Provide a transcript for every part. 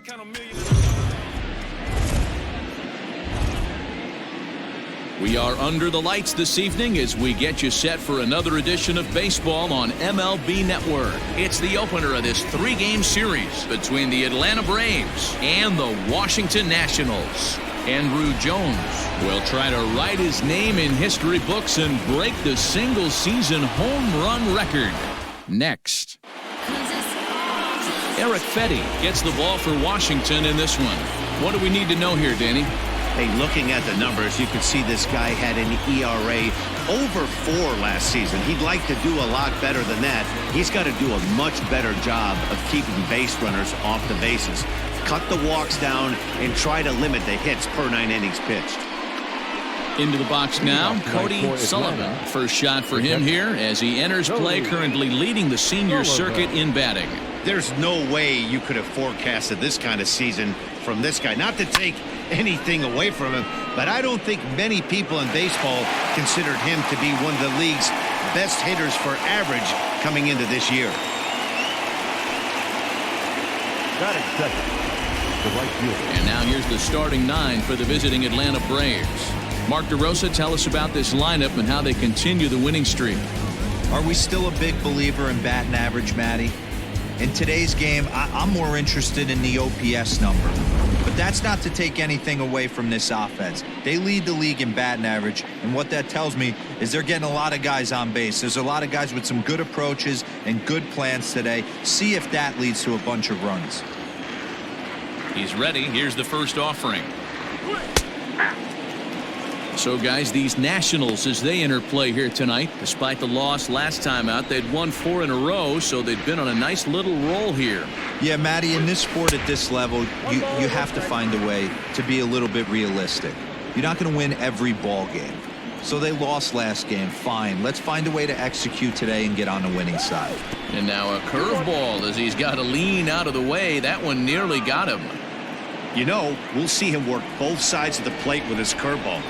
kind of million. We are under the lights this evening as we get you set for another edition of baseball on MLB Network. It's the opener of this three-game series between the Atlanta Braves and the Washington Nationals. Andrew Jones will try to write his name in history books and break the single-season home run record. Next. Eric Freddy gets the ball for Washington in this one. What do we need to know here, Danny? Hey, looking at the numbers, you can see this guy had an ERA over 4 last season. He'd like to do a lot better than that. He's got to do a much better job of keeping base runners off the bases. Cut the walks down and try to limit the hits per 9 innings pitched. Into the box now, Cody Sullivan. First shot for him here as he enters play, currently leading the senior circuit in batting. There's no way you could have forecasted this kind of season from this guy. Not to take anything away from him, but I don't think many people in baseball considered him to be one of the league's best hitters for average coming into this year. Got it, second. The right field. And now here's the starting 9 for the visiting Atlanta Braves. Mark DeRosa, tell us about this lineup and how they continue the winning streak. Are we still a big believer in batting average, Matty? In today's game, I'm more interested in the OPS number. But that's not to take anything away from this offense. They lead the league in batting average, and what that tells me is they're getting a lot of guys on base. There's a lot of guys with some good approaches and good plans today. See if that leads to a bunch of runs. He's ready. Here's the first offering. So, guys, these Nationals, as they enter play here tonight, despite the loss last time out, they'd won 4 in a row, so they've been on a nice little roll here. Yeah, Matty, in this sport at this level, you have to find a way to be a little bit realistic. You're not going to win every ball game. So they lost last game. Fine. Let's find a way to execute today and get on the winning side. And now a curveball as he's got to lean out of the way. That one nearly got him. You know, we'll see him work both sides of the plate with his curveball.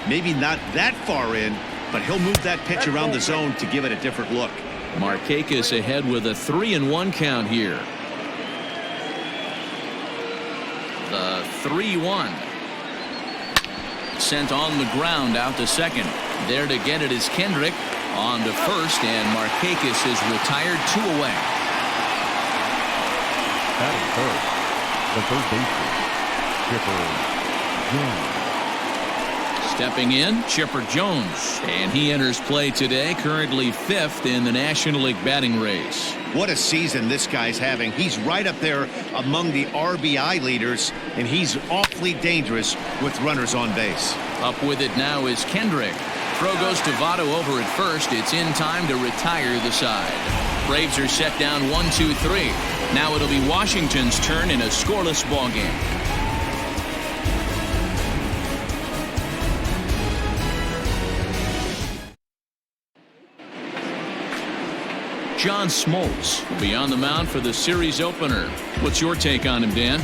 Maybe not that far in, but he'll move that pitch around the zone to give it a different look. Markakis ahead with a 3-1 count here. The 3-1. Sent on the ground out to second. There to get it is Kendrick. On to first, and Markakis is retired 2 away. Batting third, the third baseman, Chipper Jones. Stepping in, Chipper Jones, and he enters play today, currently 5th in the National League batting race. What a season this guy's having. He's right up there among the RBI leaders, and he's awfully dangerous with runners on base. Up with it now is Kendrick. Throw goes to Votto over at first. It's in time to retire the side. Braves are set down 1-2-3. Now it'll be Washington's turn in a scoreless ball game. John Smoltz will be on the mound for the series opener. What's your take on him, Dan?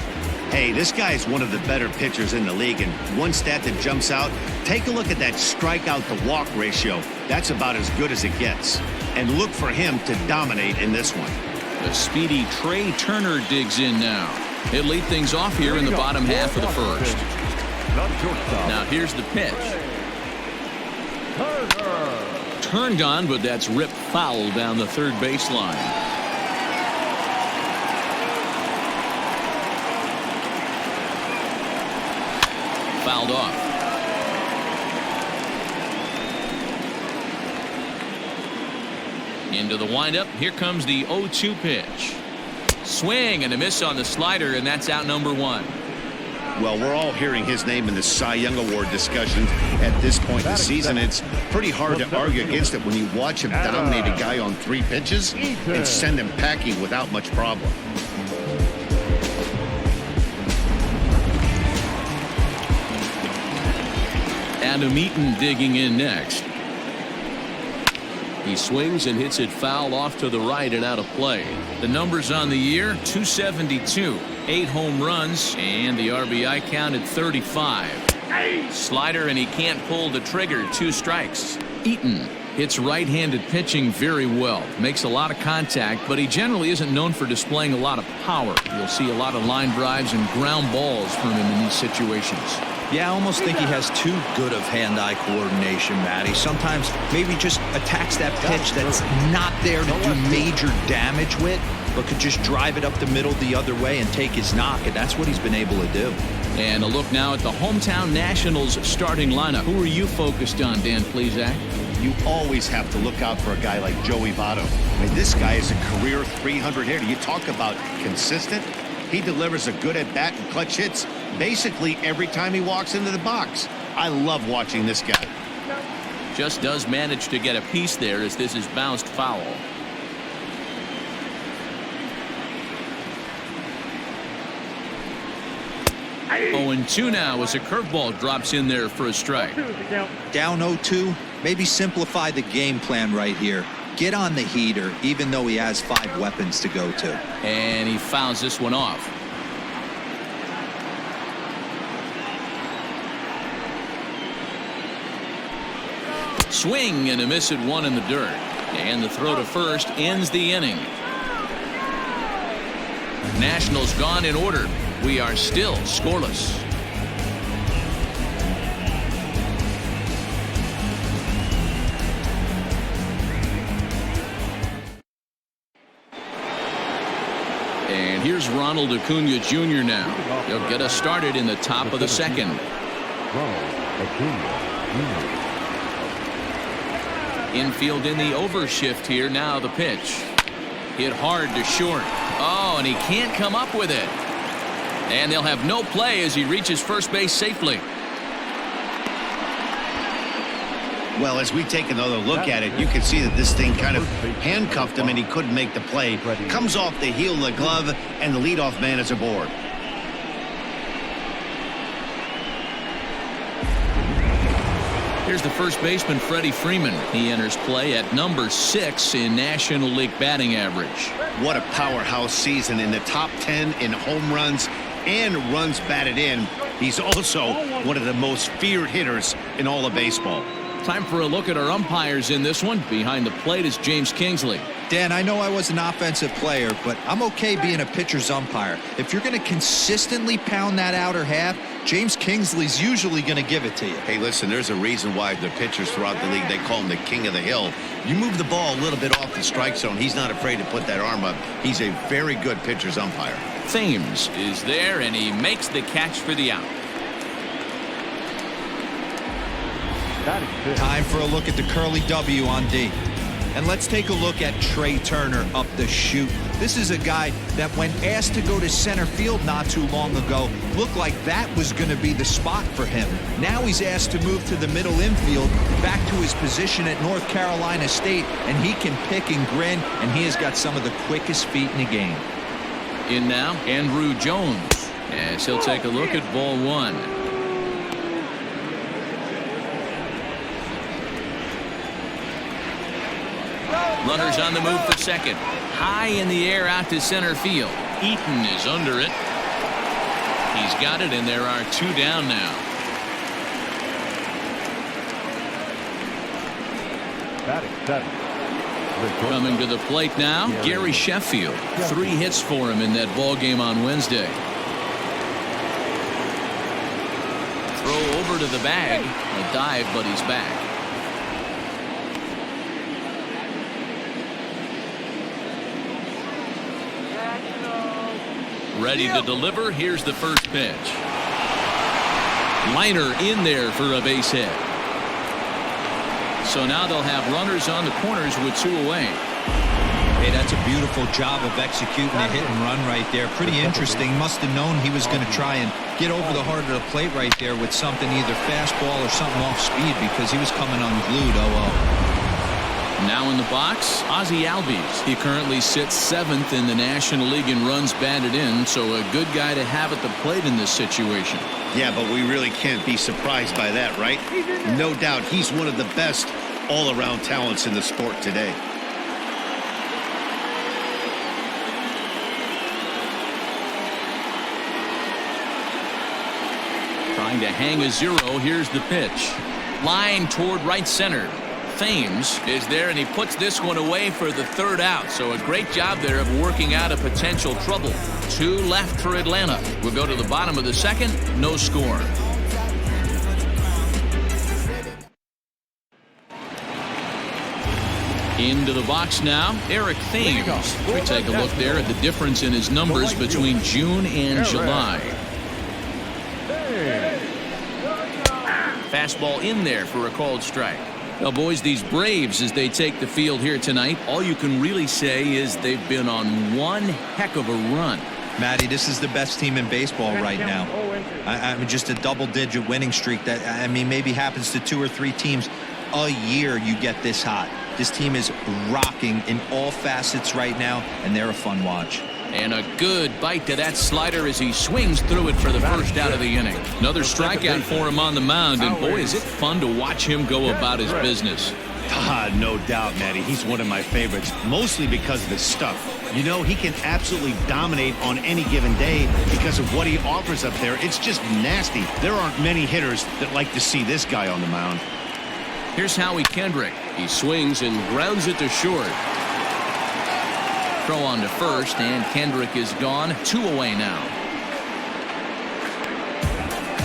Hey, this guy is one of the better pitchers in the league, and one stat that jumps out, take a look at that strikeout to walk ratio. That's about as good as it gets. And look for him to dominate in this one. The speedy Trey Turner digs in now. He'll lead things off here in the bottom half of the first. Now here's the pitch. Turned on, but that's ripped foul down the third baseline. Fouled off. Into the windup. Here comes the 0-2 pitch. Swing and a miss on the slider, and that's out number 1. Well, we're all hearing his name in the Cy Young Award discussion at this point in the season. It's pretty hard to argue against it when you watch him dominate a guy on 3 pitches and send him packing without much problem. Adam Eaton digging in next. He swings and hits it foul off to the right and out of play. The numbers on the year, 272, 8 home runs, and the RBI count at 35. Slider, and he can't pull the trigger. 2 strikes. Eaton Hits right-handed pitching very well. Makes a lot of contact, but he generally isn't known for displaying a lot of power. You'll see a lot of line drives and ground balls from him in these situations. Yeah, I almost think he has too good of hand-eye coordination, Matty. Sometimes maybe just attacks that pitch that's not there to do major damage with, but could just drive it up the middle the other way and take his knock, and that's what he's been able to do. And a look now at the hometown Nationals starting lineup. Who are you focused on, Dan Plesac? You always have to look out for a guy like Joey Votto. I mean, this guy is a career 300 hitter. You talk about consistent. He delivers a good at-bat and clutch hits basically every time he walks into the box. I love watching this guy. Just does manage to get a piece there as this is bounced foul. 0-2 now as a curveball drops in there for a strike. Down 0-2, maybe simplify the game plan right here. Get on the heater, even though he has 5 weapons to go to. And he fouls this one off. Swing and a miss at one in the dirt. And the throw to first ends the inning. Nationals gone in order. We are still scoreless. And here's Ronald Acuna Jr. now. He'll get us started in the top of the second. Ronald Acuna Jr. Infield in the overshift here. Now the pitch. Hit hard to short. Oh, and he can't come up with it. And they'll have no play as he reaches first base safely. Well, as we take another look at it, you can see that this thing kind of handcuffed him and he couldn't make the play. Comes off the heel of the glove, and the leadoff man is aboard. Here's the first baseman, Freddy Freeman. He enters play at number 6 in National League batting average. What a powerhouse season, in the top 10 in home runs and runs batted in. He's also one of the most feared hitters in all of baseball. Time for a look at our umpires in this one. Behind the plate is James Kingsley. Dan, I know I was an offensive player, but I'm okay being a pitcher's umpire. If you're going to consistently pound that outer half, James Kingsley's usually going to give it to you. Hey, listen, there's a reason why the pitchers throughout the league, they call him the king of the hill. You move the ball a little bit off the strike zone, he's not afraid to put that arm up. He's a very good pitcher's umpire. Thames is there, and he makes the catch for the out. Time for a look at the curly W on D. And let's take a look at Trey Turner up the chute. This is a guy that, when asked to go to center field not too long ago, looked like that was going to be the spot for him. Now he's asked to move to the middle infield, back to his position at North Carolina State, and he can pick and grin, and he has got some of the quickest feet in the game. In now, Andrew Jones, as he'll take a look at ball 1. Runners on the move for second. High in the air out to center field. Eaton is under it. He's got it, and there are 2 down now. Coming to the plate now, Gary Sheffield. 3 hits for him in that ball game on Wednesday. Throw over to the bag. A dive, but he's back. Ready to deliver. Here's the first pitch. Liner in there for a base hit. So now they'll have runners on the corners with 2 away. Hey, that's a beautiful job of executing a hit and run right there. Pretty interesting. Must have known he was going to try and get over the heart of the plate right there with something, either fastball or something off speed, because he was coming unglued. Now in the box, Ozzie Albies. He currently sits 7th in the National League in runs batted in, so a good guy to have at the plate in this situation. Yeah, but we really can't be surprised by that, right? No doubt he's one of the best all-around talents in the sport today. Trying to hang a 0. Here's the pitch. Line toward right center. Thames is there, and he puts this one away for the third out. So a great job there of working out a potential trouble. 2 left for Atlanta. We'll go to the bottom of the second. No score. Into the box now, Eric Thames. We take a look there at the difference in his numbers between June and July. Fastball in there for a called strike. Well, boys, these Braves, as they take the field here tonight, all you can really say is they've been on one heck of a run. Matty, this is the best team in baseball right now. I mean, just a double-digit winning streak that, I mean, maybe happens to 2 or 3 teams a year. You get this hot. This team is rocking in all facets right now, and they're a fun watch. And a good bite to that slider as he swings through it for the first out of the inning. Another strikeout for him on the mound, and boy, is it fun to watch him go about his business. No doubt, Matty. He's one of my favorites, mostly because of his stuff. You know, he can absolutely dominate on any given day because of what he offers up there. It's just nasty. There aren't many hitters that like to see this guy on the mound. Here's Howie Kendrick. He swings and grounds it to short. Throw on to first, and Kendrick is gone. 2 away now.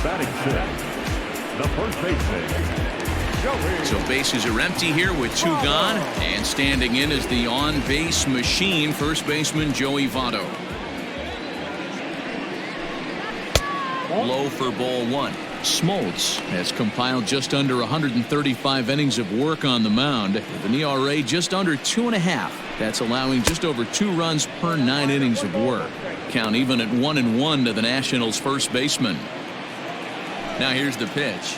Batting 6, the first baseman. So bases are empty here with 2 gone, and standing in is the on-base machine, first baseman Joey Votto. Low for ball 1. Smoltz has compiled just under 135 innings of work on the mound with an ERA just under 2.5. That's allowing just over 2 runs per 9 innings of work. Count even at 1-1 to the Nationals' first baseman. Now here's the pitch.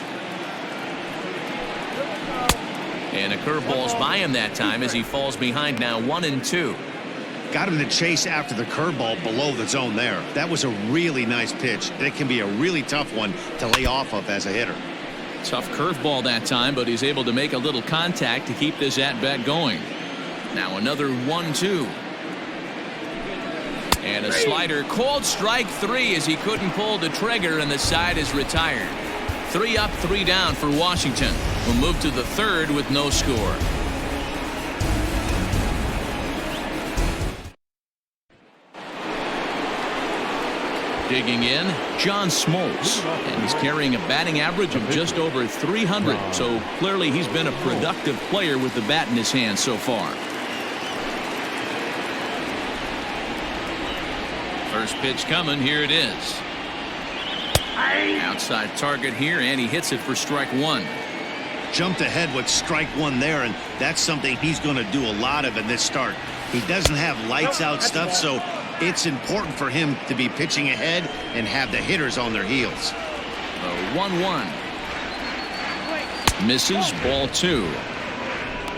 And a curveball's by him that time as he falls behind now 1-2. Got him to chase after the curveball below the zone there. That was a really nice pitch. It can be a really tough one to lay off of as a hitter. Tough curveball that time, but he's able to make a little contact to keep this at-bat going. Now another 1-2. And a slider called strike 3 as he couldn't pull the trigger, and the side is retired. 3 up, 3 down for Washington. We'll move to the third with no score. Digging in, John Smoltz, and he's carrying a batting average of just over 300, so clearly he's been a productive player with the bat in his hand so far. First pitch coming, here it is. Outside target here, and he hits it for strike 1. Jumped ahead with strike 1 there, and that's something he's going to do a lot of in this start. He doesn't have lights out stuff, so it's important for him to be pitching ahead and have the hitters on their heels. The 1-1. Misses, ball 2.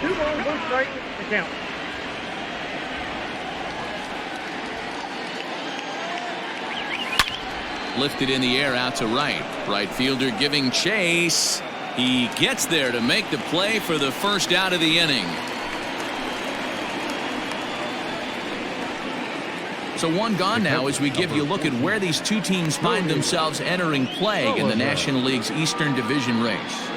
2 balls, 1 strike, the count. Lifted in the air out to right. Right fielder giving chase. He gets there to make the play for the first out of the inning. So 1 gone now as we give you a look at where these 2 teams find themselves entering play in the National League's Eastern Division race.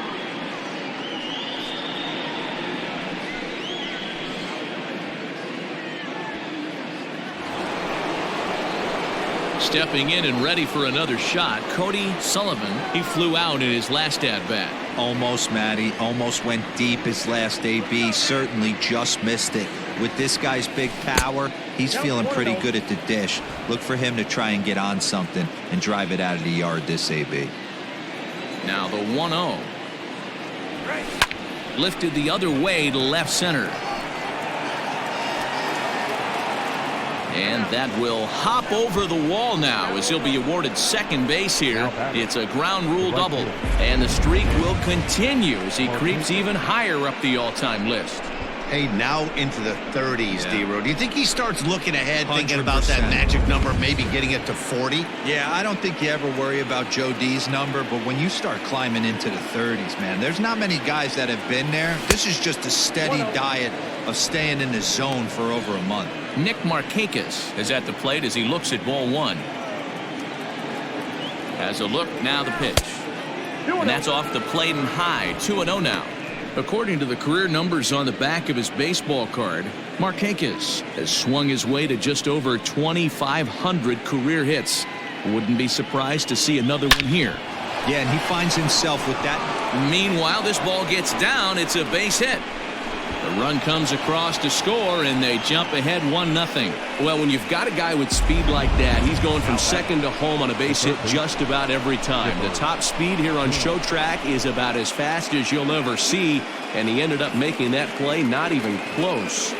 Stepping in and ready for another shot, Cody Sullivan. He flew out in his last at-bat. Almost, Matty. Almost went deep his last AB. Certainly just missed it. With this guy's big power, he's feeling pretty good at the dish. Look for him to try and get on something and drive it out of the yard this AB. Now the 1-0. Lifted the other way to left center. And that will hop over the wall now as he'll be awarded second base here. It's a ground rule double. And the streak will continue as he creeps even higher up the all-time list. Hey, now into the 30s, Yeah. D-Row. Do you think he starts looking ahead, thinking about 100%. that magic number, maybe getting it to 40? Yeah, I don't think you ever worry about Joe D's number, but when you start climbing into the 30s, man, there's not many guys that have been there. This is just a steady diet of staying in the zone for over a month. Nick Markakis is at the plate as he looks at ball 1. Has a look, now the pitch. And that's off the plate and high. 2-0 now. According to the career numbers on the back of his baseball card, Markakis has swung his way to just over 2,500 career hits. Wouldn't be surprised to see another one here. Yeah, and he finds himself with that. Meanwhile, this ball gets down. It's a base hit. The run comes across to score, and they jump ahead 1-0. Well, when you've got a guy with speed like that, he's going from second to home on a base hit just about every time. The top speed here on show track is about as fast as you'll ever see, and he ended up making that play not even close.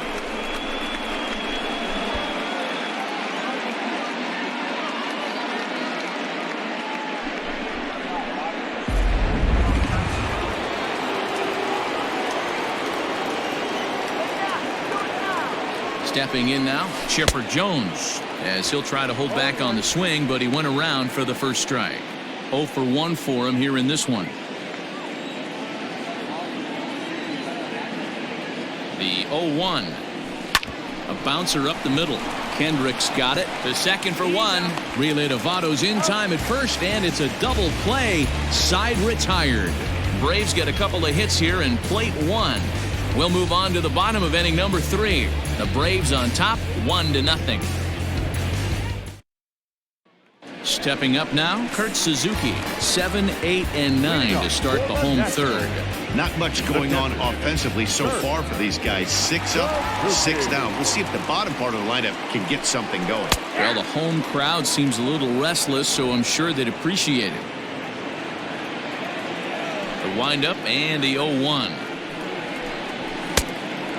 Stepping in now, Chipper Jones, as he'll try to hold back on the swing, but he went around for the first strike. 0 for 1 for him here in this one. The 0-1. A bouncer up the middle. Kendrick's got it. The second for 1. Relay to Votto's in time at first, and it's a double play. Side retired. Braves get a couple of hits here in plate 1. We'll move on to the bottom of inning number 3. The Braves on top, 1-0. Stepping up now, Kurt Suzuki, 7, 8, and 9 to start the home third. Not much going on offensively so far for these guys. 6 up, 6 down. We'll see if the bottom part of the lineup can get something going. Well, the home crowd seems a little restless, so I'm sure they'd appreciate it. The windup and the 0-1.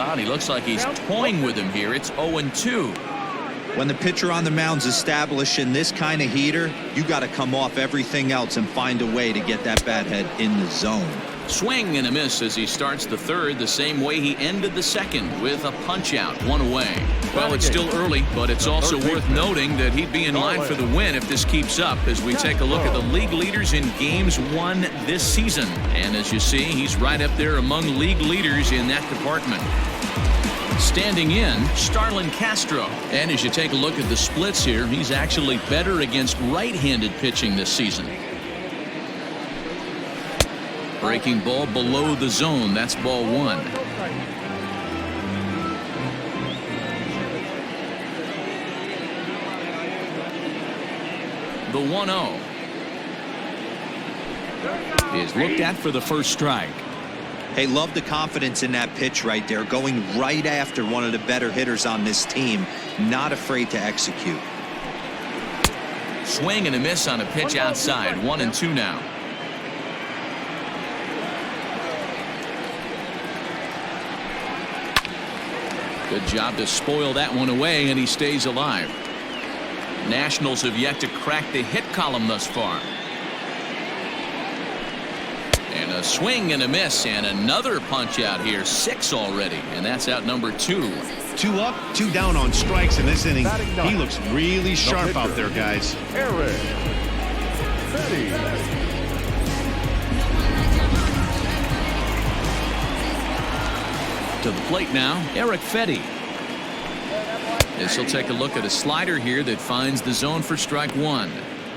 And he looks like he's toying with him here. It's 0-2. When the pitcher on the mound's establishing this kind of heater, you got to come off everything else and find a way to get that bat head in the zone. Swing and a miss as he starts the third the same way he ended the second, with a punch out, 1 away. Well, it's still early, but it's also worth noting that he'd be in line for the win if this keeps up, as we take a look at the league leaders in games won this season. And as you see, he's right up there among league leaders in that department. Standing in, Starlin Castro. And as you take a look at the splits here, he's actually better against right-handed pitching this season. Breaking ball below the zone. That's ball 1. The 1-0 is looked at for the first strike. Hey, love the confidence in that pitch right there, going right after one of the better hitters on this team, not afraid to execute. Swing and a miss on a pitch outside. 1-2 now. Good job to spoil that one away, and he stays alive. Nationals have yet to crack the hit column thus far. And a swing and a miss, and another punch out here. 6 already, and that's out number 2. 2 up, 2 down on strikes in this inning. He looks really sharp out there, guys. Freddy. To the plate now, Eric Freddy. As he'll take a look at a slider here that finds the zone for strike 1.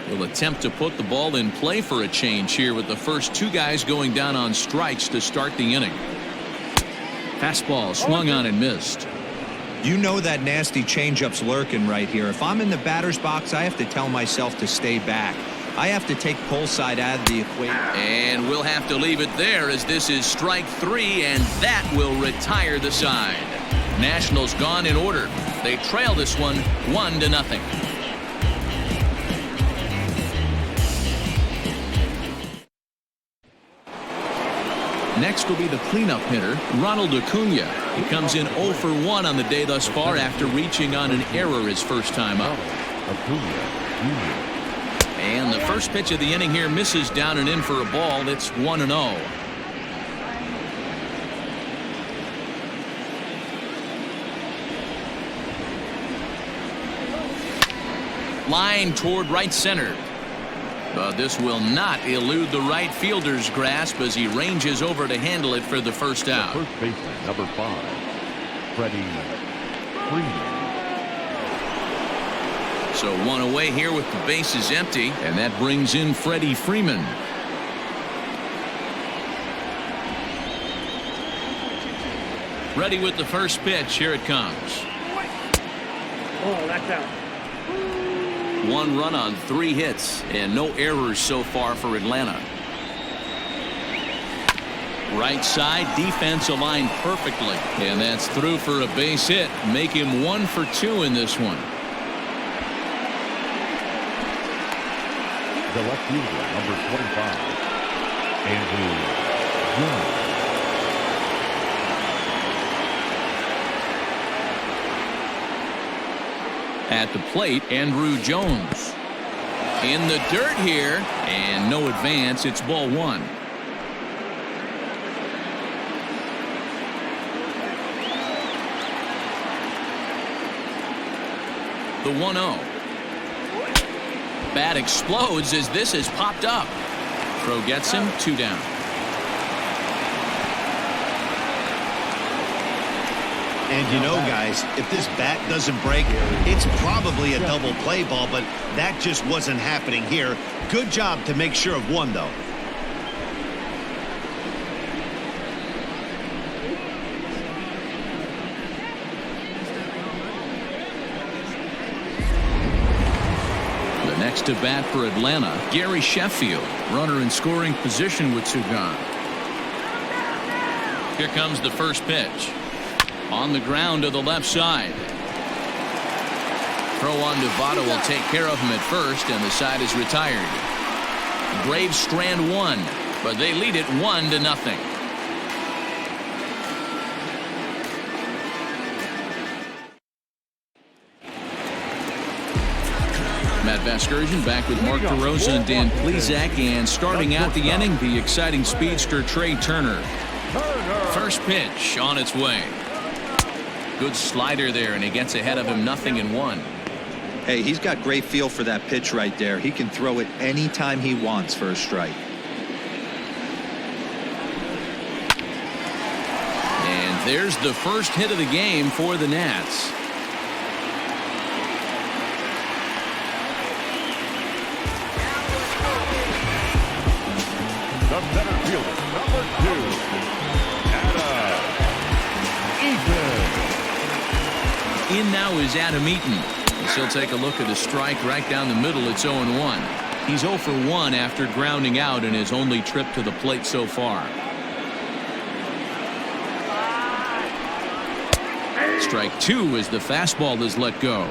He'll attempt to put the ball in play for a change here with the first 2 guys going down on strikes to start the inning. Fastball swung on and missed. You know that nasty changeup's lurking right here. If I'm in the batter's box, I have to tell myself to stay back. I have to take pull side out of the equation. And we'll have to leave it there, as this is strike 3, and that will retire the side. Nationals gone in order. They trail this one 1-0. Next will be the cleanup hitter, Ronald Acuna. He comes in 0 for 1 on the day thus far after reaching on an error his first time up. And the first pitch of the inning here misses down and in for a ball. It's 1-0. Line toward right center. But this will not elude the right fielder's grasp as he ranges over to handle it for the first out. First baseman, number 5, Freddy Freeman. So 1 away here with the bases empty, and that brings in Freddy Freeman. Ready with the first pitch. Here it comes. Oh, that's out. 1 run on 3 hits and no errors so far for Atlanta. Right side, defense aligned perfectly, and that's through for a base hit. Make him 1 for 2 in this one. The left fielder, number 25, Andrew Jones. At the plate, Andrew Jones. In the dirt here, and no advance. It's ball 1. The 1-0. Bat explodes as this has popped up. Throw gets him, 2 down. And you know, guys, if this bat doesn't break, it's probably a double play ball, but that just wasn't happening here. Good job to make sure of 1, though. The next to bat for Atlanta, Gary Sheffield. Runner in scoring position with 2 gone. Here comes the first pitch. On the ground to the left side. Throw on to Votto will take care of him at first, and the side is retired. Braves strand 1, but they lead it 1-0. Matt Vasgersian back with Mark DeRosa and Dan Plesac, and starting out the inning, the exciting speedster Trey Turner. First pitch on its way. Good slider there, and he gets ahead of him, 0-1. Hey, he's got great feel for that pitch right there. He can throw it anytime he wants for a strike. And there's the first hit of the game for the Nats. The center fielder, number 2, Eaton. In now is Adam Eaton. He'll take a look at a strike right down the middle. It's 0-1. He's 0 for 1 after grounding out in his only trip to the plate so far. Strike 2 as the fastball is let go.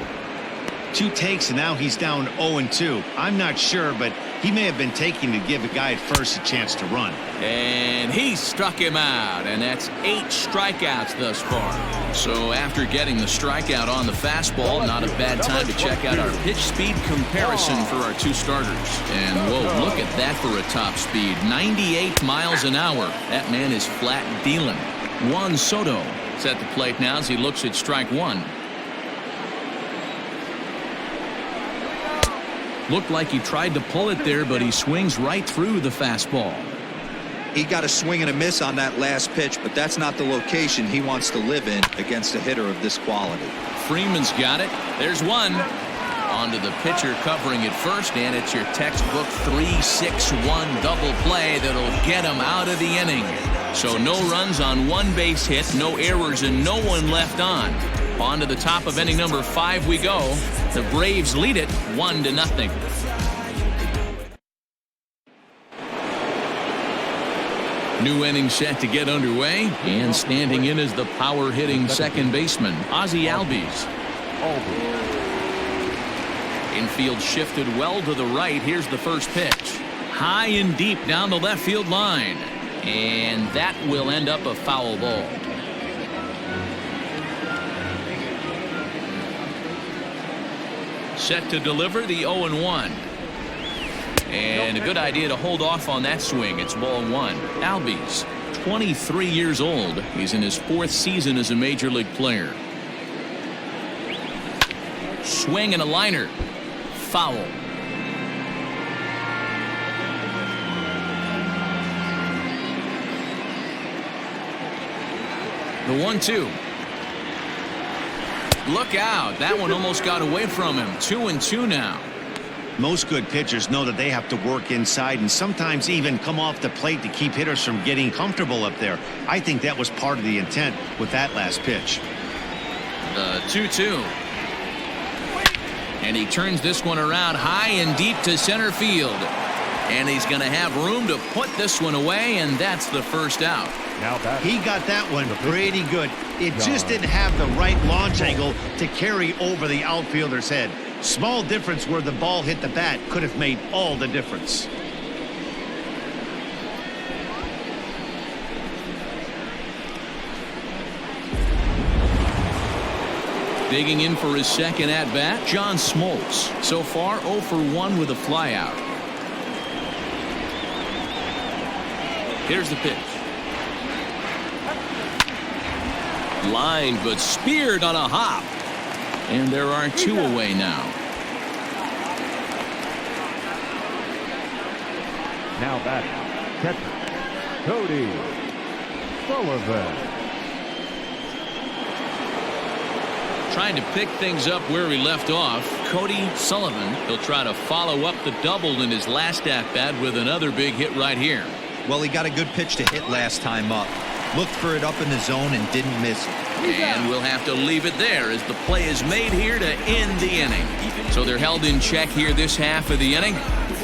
2 takes, and now he's down 0-2. I'm not sure, but he may have been taking to give a guy at first a chance to run. And he struck him out, and that's 8 strikeouts thus far. So after getting the strikeout on the fastball, not a bad time to check out our pitch speed comparison for our 2 starters. And whoa, look at that for a top speed. 98 miles an hour. That man is flat dealing. Juan Soto is at the plate now as he looks at strike 1. Looked like he tried to pull it there, but he swings right through the fastball. He got a swing and a miss on that last pitch, but that's not the location he wants to live in against a hitter of this quality. Freeman's got it. There's 1. On to the pitcher covering it first, and it's your textbook 3-6-1 double play that'll get him out of the inning. So no runs on 1 base hit, no errors, and no one left on. On to the top of inning number 5 we go. The Braves lead it 1-0. New inning set to get underway, and standing in is the power-hitting second baseman, Ozzie Albies. Infield shifted well to the right. Here's the first pitch. High and deep down the left field line, and that will end up a foul ball. Set to deliver the 0-1. And a good idea to hold off on that swing. It's ball 1. Albies, 23 years old. He's in his 4th season as a major league player. Swing and a liner. Foul. The 1-2. Look out. That one almost got away from him. 2-2 now. Most good pitchers know that they have to work inside and sometimes even come off the plate to keep hitters from getting comfortable up there. I think that was part of the intent with that last pitch. The 2-2. And he turns this one around high and deep to center field. And he's going to have room to put this one away, and that's the first out. Now he got that one pretty good. It just didn't have the right launch angle to carry over the outfielder's head. Small difference where the ball hit the bat could have made all the difference. Digging in for his second at-bat, John Smoltz. So far, 0 for 1 with a flyout. Here's the pitch. Lined but speared on a hop. And there are 2 away now. Now back, catcher, Cody Sullivan. Trying to pick things up where he left off, Cody Sullivan. He'll try to follow up the double in his last at-bat with another big hit right here. Well, he got a good pitch to hit last time up. Looked for it up in the zone and didn't miss it. And we'll have to leave it there as the play is made here to end the inning. So they're held in check here this half of the inning.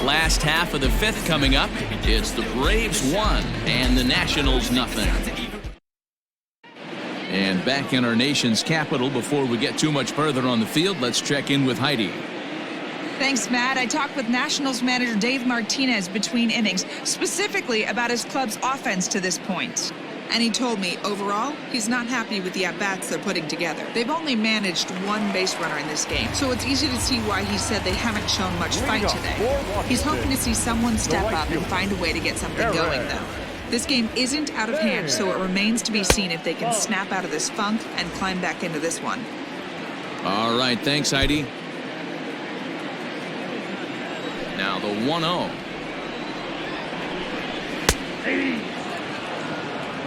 Last half of the 5th coming up. It's the Braves 1 and the Nationals nothing. And back in our nation's capital, before we get too much further on the field, let's check in with Heidi. Thanks, Matt. I talked with Nationals manager Dave Martinez between innings, specifically about his club's offense to this point. And he told me, overall, he's not happy with the at-bats they're putting together. They've only managed 1 base runner in this game, so it's easy to see why he said they haven't shown much fight today. He's hoping to see someone step up and find a way to get something going, though. This game isn't out of hand, so it remains to be seen if they can snap out of this funk and climb back into this one. All right, thanks, Heidi. Now the 1-0.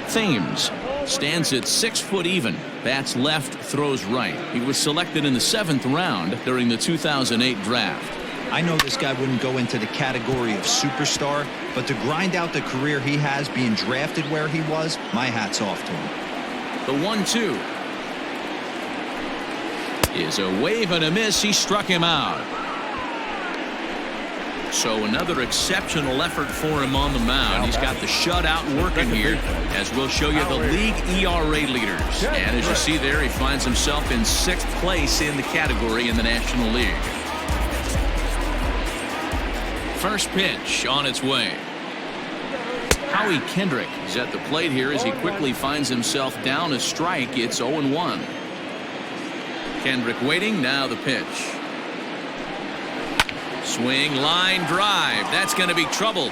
Thames stands at 6 foot even. Bats left, throws right. He was selected in the 7th round during the 2008 draft. I know this guy wouldn't go into the category of superstar, but to grind out the career he has being drafted where he was, my hat's off to him. The 1-2 is a wave and a miss. He struck him out. So another exceptional effort for him on the mound. He's got the shutout working here, as we'll show you the league ERA leaders. And as you see there, he finds himself in 6th place in the category in the National League. First pitch on its way. Howie Kendrick is at the plate here as he quickly finds himself down a strike. It's 0-1. Kendrick waiting. Now the pitch. Swing, line drive. That's going to be trouble.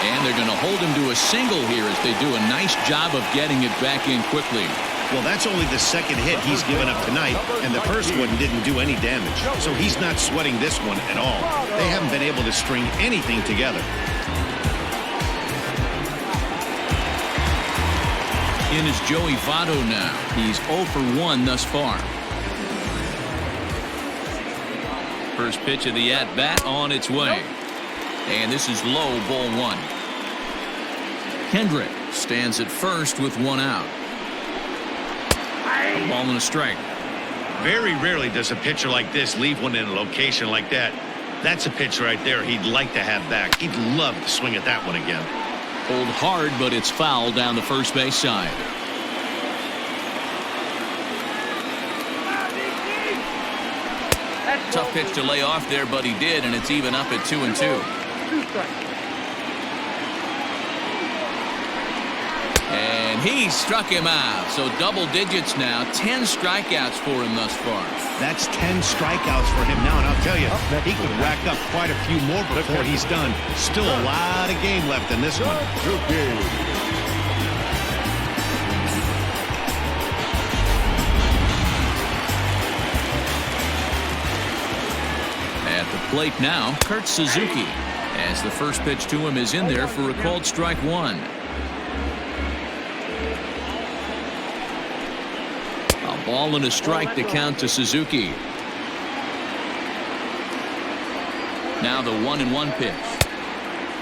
And they're going to hold him to a single here as they do a nice job of getting it back in quickly. Well, that's only the 2nd hit he's given up tonight, and the first one didn't do any damage. So he's not sweating this one at all. They haven't been able to string anything together. In is Joey Votto now. He's 0 for 1 thus far. First pitch of the at-bat on its way. And this is low, ball 1. Kendrick stands at first with 1 out. A ball and a strike. Very rarely does a pitcher like this leave one in a location like that. That's a pitch right there he'd like to have back. He'd love to swing at that one again. Pulled hard, but it's foul down the first base side. Tough pitch to lay off there, but he did, and it's even up at 2-2. 2 strikes. And he struck him out. So double digits now. 10 strikeouts for him thus far. That's 10 strikeouts for him now, and I'll tell you, he could rack up quite a few more before he's done. Still a lot of game left in this one. At the plate now, Kurt Suzuki, as the first pitch to him is in there for a called strike 1. A ball and a strike to count to Suzuki. Now the 1-1 pitch.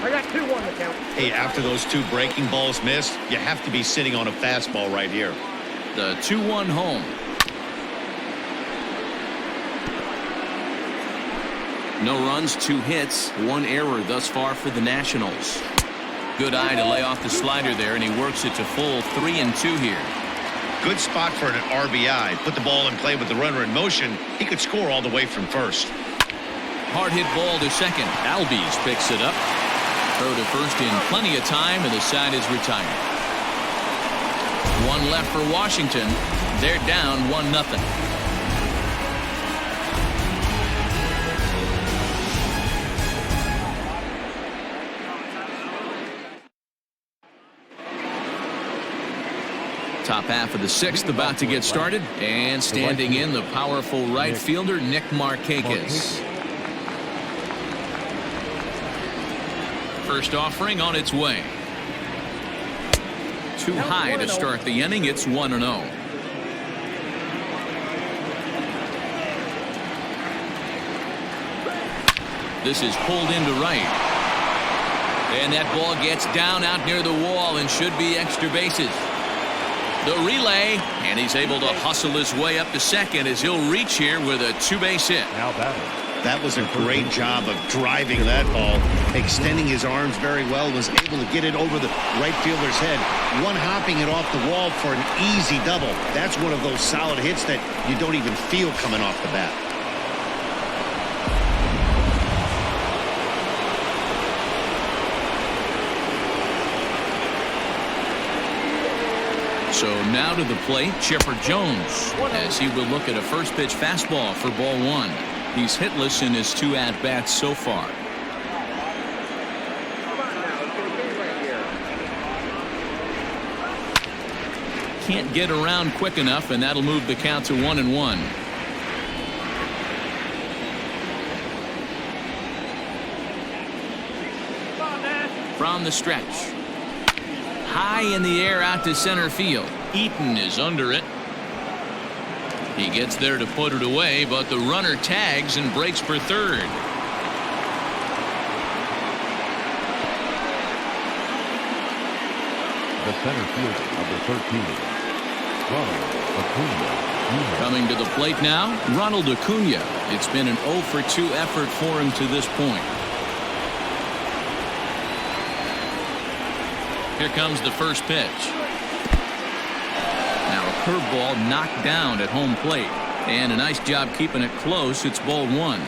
I got 2-1 to count. Hey, after those 2 breaking balls missed, you have to be sitting on a fastball right here. The 2-1 home. No runs, 2 hits, 1 error thus far for the Nationals. Good eye to lay off the slider there, and he works it to full 3-2 here. Good spot for an RBI. Put the ball in play with the runner in motion. He could score all the way from first. Hard hit ball to second. Albies picks it up. Throw to first in plenty of time, and the side is retired. 1 left for Washington. They're down 1-0. Top half of the 6th about to get started, and standing in the powerful right fielder Nick Markakis. First offering on its way. Too high to start the inning. It's 1-0. This is pulled into right. And that ball gets down out near the wall and should be extra bases. The relay, and he's able to hustle his way up to second as he'll reach here with a 2-base hit. Now batting. That was a great job of driving that ball, extending his arms very well, was able to get it over the right fielder's head, one-hopping it off the wall for an easy double. That's one of those solid hits that you don't even feel coming off the bat. So now to the plate, Chipper Jones, as he will look at a first pitch fastball for ball 1. He's hitless in his 2 at-bats so far. Can't get around quick enough, and that'll move the count to 1-1. From the stretch. High in the air out to center field. Eaton is under it. He gets there to put it away, but the runner tags and breaks for third. The center fielder, number 13, Ronald Acuna. Coming to the plate now, Ronald Acuna. It's been an 0-for-2 effort for him to this point. Here comes the first pitch. Now a curveball knocked down at home plate. And a nice job keeping it close. It's ball 1.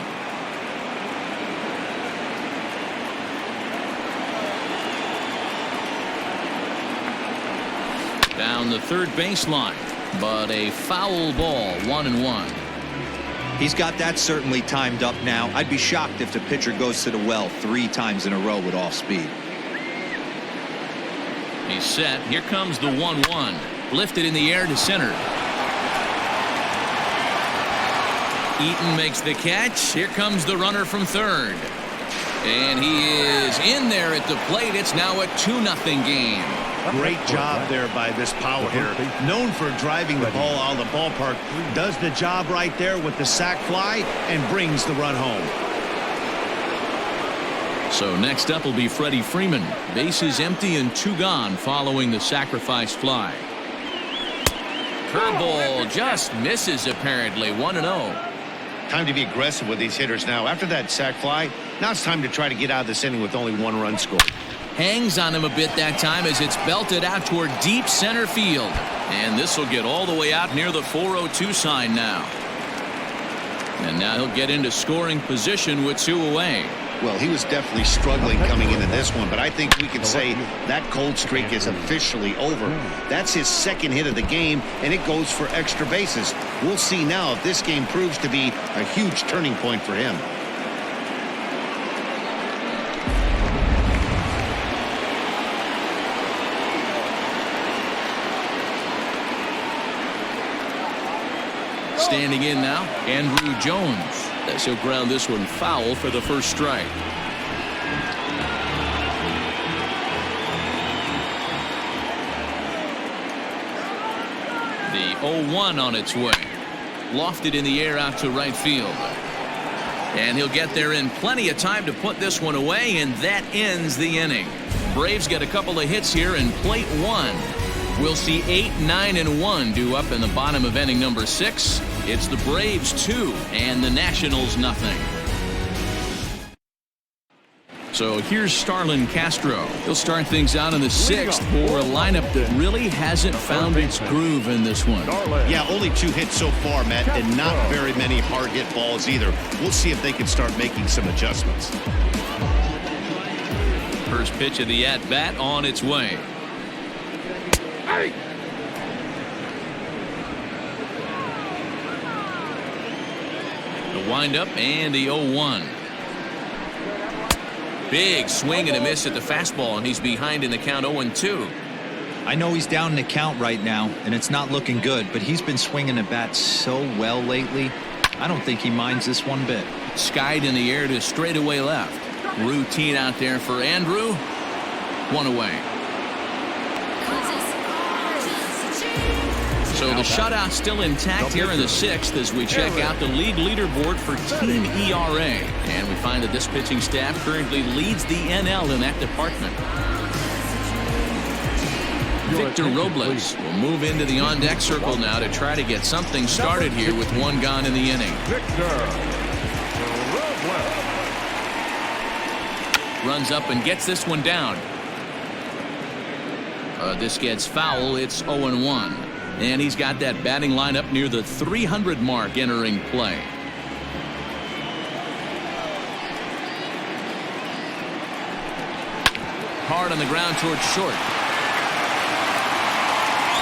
Down the third baseline. But a foul ball, 1-1. He's got that certainly timed up now. I'd be shocked if the pitcher goes to the well 3 times in a row with off speed. He's set. Here comes the 1-1. Lifted in the air to center. Eaton makes the catch. Here comes the runner from third. And he is in there at the plate. It's now a 2-0 game. Great job there by this power hitter. Known for driving the ball out of the ballpark. Does the job right there with the sac fly and brings the run home. So next up will be Freddy Freeman. Bases empty and 2 gone following the sacrifice fly. Curveball just misses apparently. 1-0. Time to be aggressive with these hitters now. After that sac fly, now it's time to try to get out of this inning with only 1 run scored. Hangs on him a bit that time as it's belted out toward deep center field. And this will get all the way out near the 4-0-2 sign now. And now he'll get into scoring position with 2 away. Well, he was definitely struggling coming into this one, but I think we can say that cold streak is officially over. That's his 2nd hit of the game, and it goes for extra bases. We'll see now if this game proves to be a huge turning point for him. Standing in now, Andrew Jones. As he'll ground this one foul for the first strike. The 0-1 on its way. Lofted in the air out to right field. And he'll get there in plenty of time to put this one away, and that ends the inning. Braves get a couple of hits here in plate one. We'll see 8, 9, and 1 due up in the bottom of inning number 6. It's the Braves 2 and the Nationals nothing. So here's Starlin Castro. He'll start things out in the 6th for a lineup that really hasn't found its groove in this one. Yeah, only 2 hits so far, Matt, and not very many hard hit balls either. We'll see if they can start making some adjustments. First pitch of the at-bat on its way. Hey! The windup and the 0-1. Big swing and a miss at the fastball, and he's behind in the count 0-2. I know he's down in the count right now, and it's not looking good, but he's been swinging the bat so well lately. I don't think he minds this one bit. Skied in the air to straightaway left. Routine out there for Andrew. 1 away. So the shutout still intact here in the 6th as we check out the league leaderboard for team ERA. And we find that this pitching staff currently leads the NL in that department. Victor Robles will move into the on-deck circle now to try to get something started here with 1 gone in the inning. Runs up and gets this one down. This gets foul. It's 0-1. And he's got that batting lineup near the 300 mark entering play. Hard on the ground towards short.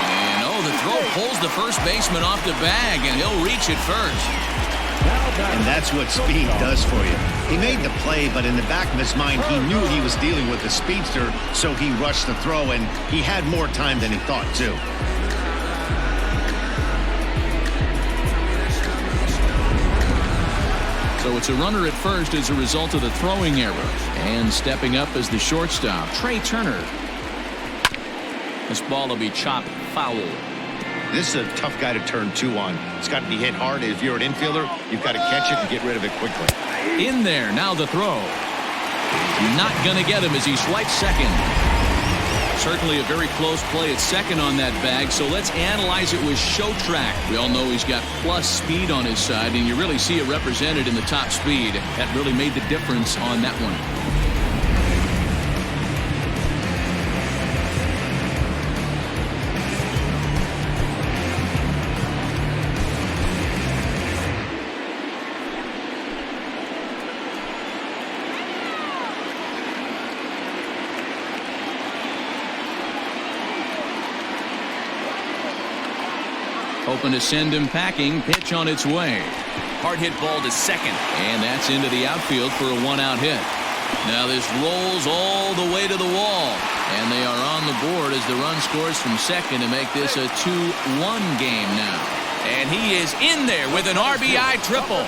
And the throw pulls the first baseman off the bag, and he'll reach it first. And that's what speed does for you. He made the play, but in the back of his mind, he knew he was dealing with the speedster, so he rushed the throw, and he had more time than he thought, too. So it's a runner at first as a result of the throwing error. And stepping up as the shortstop, Trey Turner. This ball will be chopped foul. This is a tough guy to turn 2 on. It's got to be hit hard. If you're an infielder, you've got to catch it and get rid of it quickly. In there, now the throw. Not going to get him as he swipes second. Certainly a very close play at second on that bag, so let's analyze it with show track. We all know he's got plus speed on his side, and you really see it represented in the top speed. That really made the difference on that one. Hoping to send him packing. Pitch on its way. Hard hit ball to second. And that's into the outfield for a 1-out hit. Now this rolls all the way to the wall. And they are on the board as the run scores from second to make this a 2-1 game now. And he is in there with an RBI triple.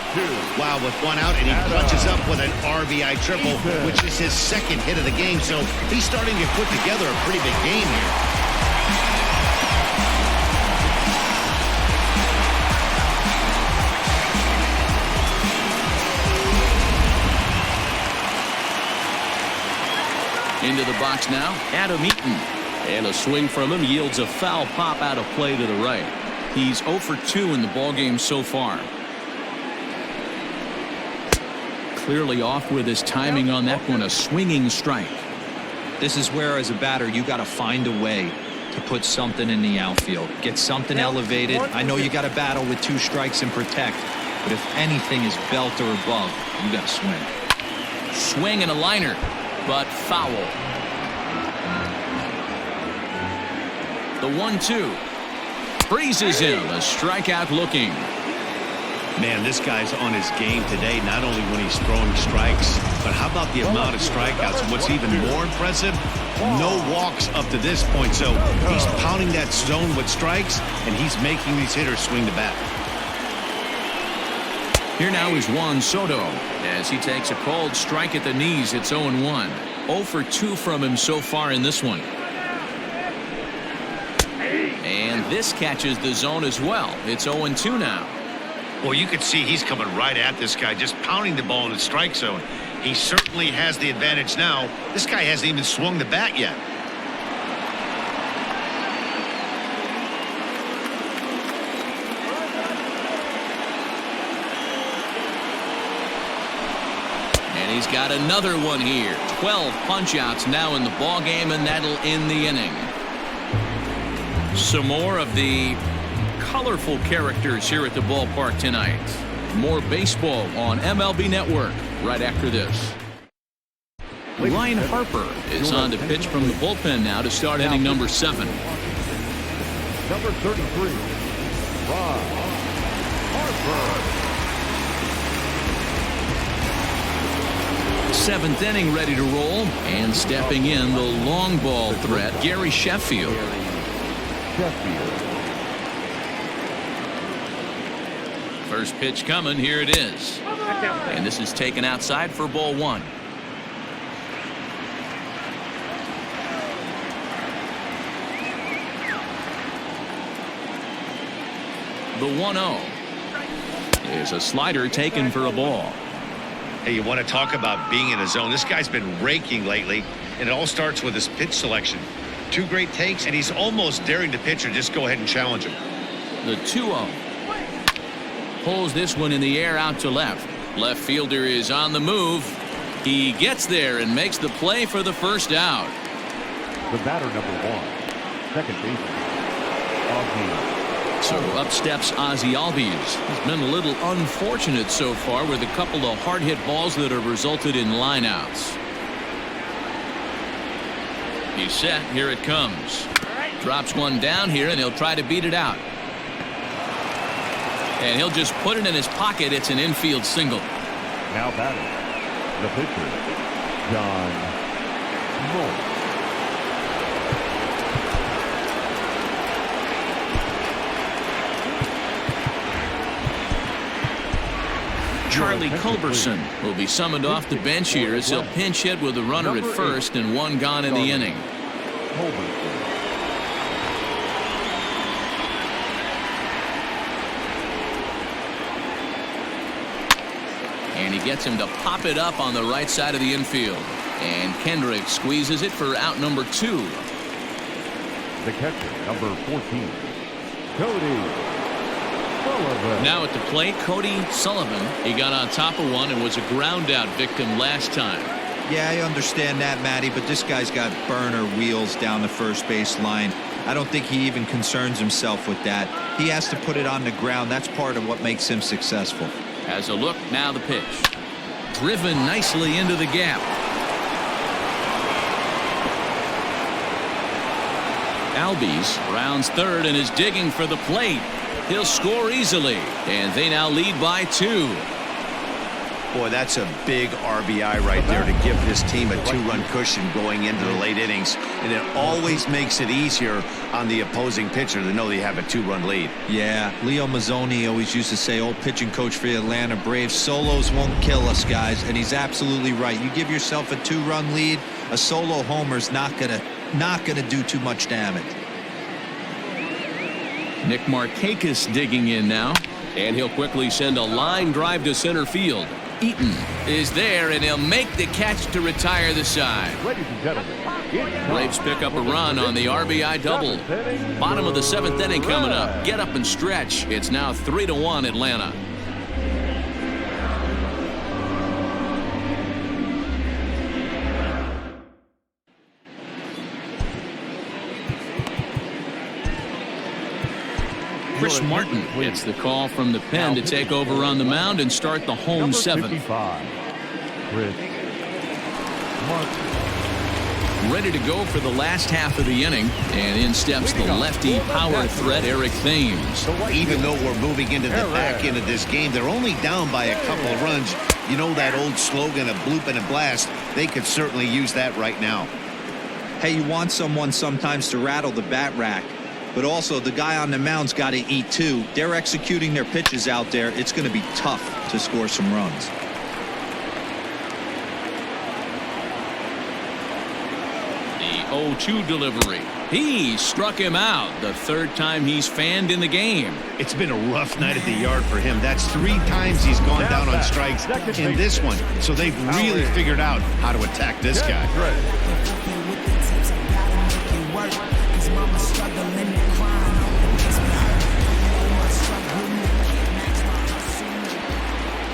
Wow, with 1 out, and he punches up with an RBI triple, which is his second hit of the game. So he's starting to put together a pretty big game here. Into the box now, Adam Eaton. And a swing from him yields a foul pop out of play to the right. He's 0 for 2 in the ballgame so far. Clearly off with his timing on that one, a swinging strike. This is where, as a batter, you got to find a way to put something in the outfield. Get something elevated. I know you got to battle with 2 strikes and protect, but if anything is belt or above, you got to swing. Swing and a liner, but foul. The 1-2. Freezes him, a strikeout looking. Man, this guy's on his game today, not only when he's throwing strikes, but how about the amount of strikeouts? And what's even more impressive, no walks up to this point. So he's pounding that zone with strikes, and he's making these hitters swing the bat. Here now is Juan Soto as he takes a cold strike at the knees. It's 0-1. 0 for 2 from him so far in this one. And this catches the zone as well. It's 0-2 now. Well, you could see he's coming right at this guy, just pounding the ball in the strike zone. He certainly has the advantage now. This guy hasn't even swung the bat yet. And he's got another one here. 12 punch-outs now in the ball game, and that'll end the inning. Some more of the colorful characters here at the ballpark tonight. More baseball on MLB Network right after this. Ryan Harper is on to pitch from the bullpen now to start inning number 7. Number 33, Ron Harper. 7th inning ready to roll, and stepping in the long ball threat, Gary Sheffield. First pitch coming, here it is. And this is taken outside for ball 1. The 1-0 is a slider taken for a ball. Hey, you want to talk about being in a zone. This guy's been raking lately, and it all starts with his pitch selection. 2 great takes, and he's almost daring the pitcher just go ahead and challenge him. The 2-0. Pulls this one in the air out to left. Left fielder is on the move. He gets there and makes the play for the first out. The batter, number 1, second baseman, Ozzie. So up steps Ozzie Albies. He's been a little unfortunate so far with a couple of hard-hit balls that have resulted in lineouts. He's set. Here it comes. Drops one down here, and he'll try to beat it out. And he'll just put it in his pocket. It's an infield single. Now batting, the pitcher, John Moore. Charlie Culberson will be summoned off the bench here as he'll pinch hit with a runner at first and 1 gone in the inning. And he gets him to pop it up on the right side of the infield. And Kendrick squeezes it for out number 2. The catcher, number 14, Cody Sullivan. Now at the plate, Cody Sullivan. He got on top of one and was a ground out victim last time. Yeah, I understand that, Matty, but this guy's got burner wheels down the first base line. I don't think he even concerns himself with that. He has to put it on the ground. That's part of what makes him successful. As a look, now the pitch. Driven nicely into the gap. Albies rounds third and is digging for the plate. He'll score easily, and they now lead by 2. Boy, that's a big RBI right there to give this team a 2-run cushion going into the late innings. And it always makes it easier on the opposing pitcher to know they have a 2-run lead. Yeah, Leo Mazzoni always used to say, old pitching coach for the Atlanta Braves, solos won't kill us, guys. And he's absolutely right. You give yourself a 2-run lead, a solo homer's not gonna do too much damage. Nick Markakis digging in now, and he'll quickly send a line drive to center field. Eaton is there, and he'll make the catch to retire the side. Ladies and gentlemen, Braves pick up a run on the RBI double. Bottom of the 7th inning coming up. Get up and stretch. It's now 3-1 Atlanta. Chris Martin gets the call from the pen to take over on the mound and start the home 7th. 55, Chris Martin. Ready to go for the last half of the inning, and in steps the lefty power threat Eric Thames. Even though we're moving into the back end of this game, they're only down by a couple of runs. You know that old slogan of bloop and a blast. They could certainly use that right now. Hey, you want someone sometimes to rattle the bat rack, but also the guy on the mound's got to eat too. They're executing their pitches out there. It's going to be tough to score some runs. The 0-2 delivery. He struck him out the third time he's fanned in the game. It's been a rough night at the yard for him. That's 3 times he's gone down on strikes in this one. So they've really figured out how to attack this guy.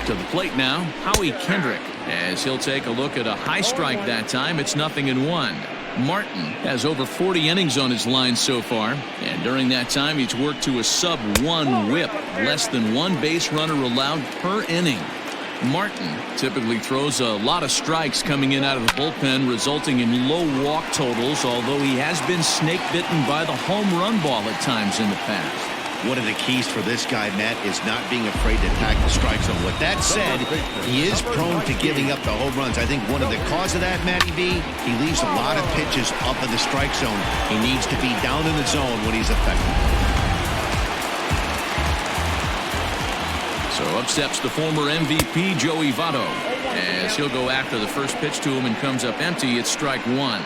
To the plate now, Howie Kendrick, as he'll take a look at a high strike that time. It's 0-1. Martin has over 40 innings on his line so far, and during that time he's worked to a sub-1 whip, less than 1 base runner allowed per inning. Martin typically throws a lot of strikes coming in out of the bullpen, resulting in low walk totals, although he has been snake bitten by the home run ball at times in the past. One of the keys for this guy, Matt, is not being afraid to attack the strike zone. With that said, he is prone to giving up the home runs. I think one of the cause of that, Matty B, he leaves a lot of pitches up in the strike zone. He needs to be down in the zone when he's effective. So up steps the former MVP, Joey Votto, as he'll go after the first pitch to him and comes up empty. It's strike 1.